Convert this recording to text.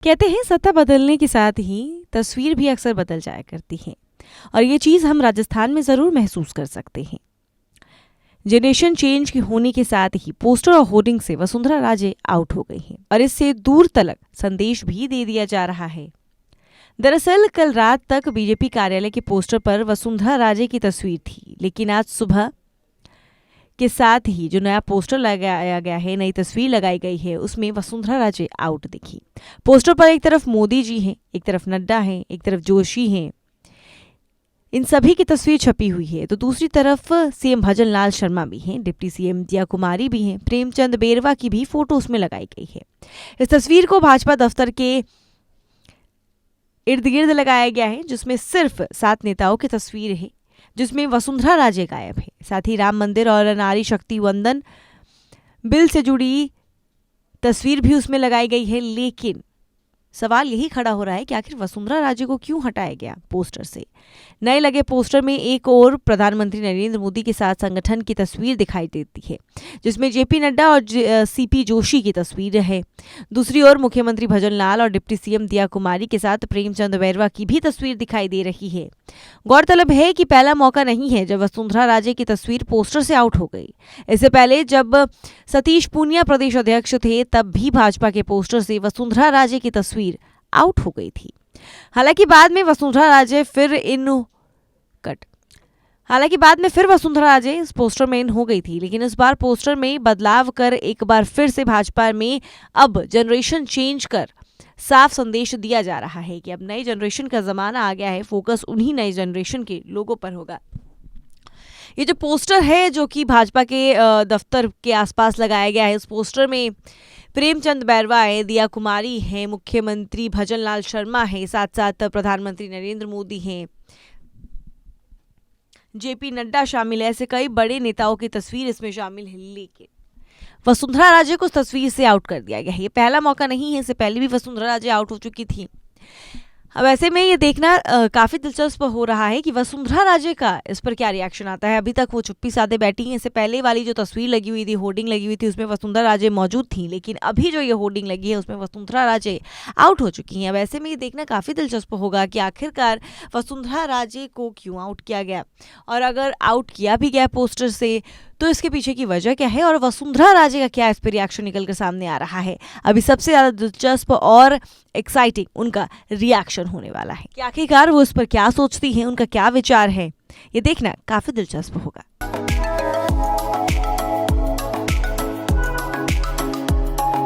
कहते हैं सत्ता बदलने के साथ ही तस्वीर भी अक्सर बदल जाया करती है और ये चीज़ हम राजस्थान में ज़रूर महसूस कर सकते हैं। जनरेशन चेंज के होने के साथ ही पोस्टर और होर्डिंग से वसुंधरा राजे आउट हो गई हैं और इससे दूर तलक संदेश भी दे दिया जा रहा है। दरअसल कल रात तक बीजेपी कार्यालय के पोस्टर पर वसुंधरा राजे की तस्वीर थी, लेकिन आज सुबह के साथ ही जो नया पोस्टर लगाया गया है, नई तस्वीर लगाई गई है, उसमें वसुंधरा राजे आउट दिखी। पोस्टर पर एक तरफ मोदी जी हैं, एक तरफ नड्डा हैं, एक तरफ जोशी हैं, इन सभी की तस्वीर छपी हुई है। तो दूसरी तरफ सीएम भजनलाल शर्मा भी हैं, डिप्टी सीएम दिया कुमारी भी हैं, प्रेमचंद बेरवा की भी फोटो उसमें लगाई गई है। इस तस्वीर को भाजपा दफ्तर के इर्द गिर्द लगाया गया है, जिसमें सिर्फ 7 नेताओं की तस्वीर है, जिसमें वसुंधरा राजे गायब है। साथ ही राम मंदिर और नारी शक्ति वंदन बिल से जुड़ी तस्वीर भी उसमें लगाई गई है। लेकिन सवाल यही खड़ा हो रहा है कि आखिर वसुंधरा राजे को क्यों हटाया गया पोस्टर से। नए लगे पोस्टर में एक और प्रधानमंत्री नरेंद्र मोदी के साथ संगठन की तस्वीर दिखाई देती है, जिसमें जेपी नड्डा और सीपी जोशी की तस्वीर है। दूसरी ओर मुख्यमंत्री भजनलाल और डिप्टी सीएम दिया कुमारी के साथ प्रेमचंद बैरवा की भी तस्वीर दिखाई दे रही है। गौरतलब है कि पहला मौका नहीं है जब वसुंधरा राजे की तस्वीर पोस्टर से आउट हो गई। इससे पहले जब सतीश पूनिया प्रदेश अध्यक्ष थे, तब भी भाजपा के पोस्टर से वसुंधरा राजे की तस्वीर आउट हो गई थी। हालांकि बाद में वसुंधरा राजे फिर वसुंधरा राजे इस पोस्टर में इन हो गई थी, लेकिन इस बार पोस्टर में बदलाव कर एक बार फिर से भाजपा में अब जनरेशन चेंज कर साफ संदेश दिया जा रहा है कि अब नई जनरेशन का जमाना आ गया है, फोकस उन्हीं नई जनरेशन के लोगों पर होगा। ये जो पोस्टर है जो कि भाजपा के दफ्तर के आसपास लगाया गया है, इस पोस्टर में प्रेमचंद बैरवा है, दिया कुमारी है, मुख्यमंत्री भजनलाल शर्मा है, साथ साथ प्रधानमंत्री नरेंद्र मोदी हैं, जेपी नड्डा शामिल है, ऐसे कई बड़े नेताओं की तस्वीर इसमें शामिल है। लेकिन वसुंधरा राजे को तस्वीर से आउट कर दिया गया है। ये पहला मौका नहीं है, इससे पहले भी वसुंधरा राजे आउट हो चुकी थी। अब ऐसे में ये देखना काफ़ी दिलचस्प हो रहा है कि वसुंधरा राजे का इस पर क्या रिएक्शन आता है। अभी तक वो चुप्पी साधे बैठी हैं। इससे पहले वाली जो तस्वीर लगी हुई थी, होर्डिंग लगी हुई थी, उसमें वसुंधरा राजे मौजूद थी, लेकिन अभी जो ये होर्डिंग लगी है उसमें वसुंधरा राजे आउट हो चुकी हैं। अब ऐसे में ये देखना काफ़ी दिलचस्प होगा कि आखिरकार वसुंधरा राजे को क्यों आउट किया गया, और अगर आउट किया भी गया पोस्टर से तो इसके पीछे की वजह क्या है और वसुंधरा राजे का क्या इस पर रिएक्शन निकल कर सामने आ रहा है। अभी सबसे ज़्यादा दिलचस्प और एक्साइटिंग उनका रिएक्शन होने वाला है कि आखिरकार वो इस पर क्या सोचती हैं, उनका क्या विचार है। ये देखना काफ़ी दिलचस्प होगा।